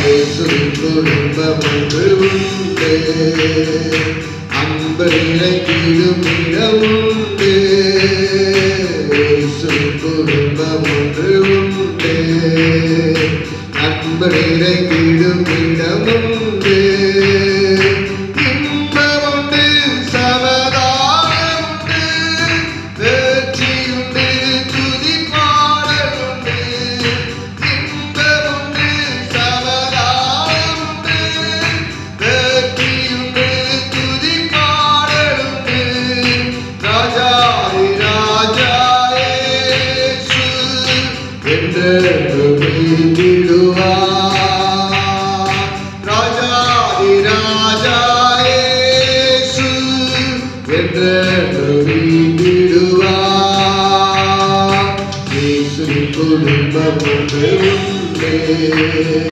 இயேசுவின் குடும்பம் ஒன்று உண்டு, அன்பு நிறைந்திடும் இடம் உண்டு. இயேசுவின் குடும்பம் ஒன்று உண்டு, அன்பு நிறைந்திடும் இடம் உண்டு. இன்பம் உண்டு, சமாதானம் உண்டு, வெற்றி உண்டு, துதி பாடல் உண்டு. இன்பம் உண்டு, சமாதானம் உண்டு, வெற்றி உண்டு, துதி பாடல் உண்டு. ராஜாதி ராஜா இயேசு என்றென்றும் வீற்றிடுவார். ராஜாதி ராஜா இயேசு என்றென்றும் வீற்றிடுவார். இயேசுவின் குடும்பம் ஒன்று உண்டு.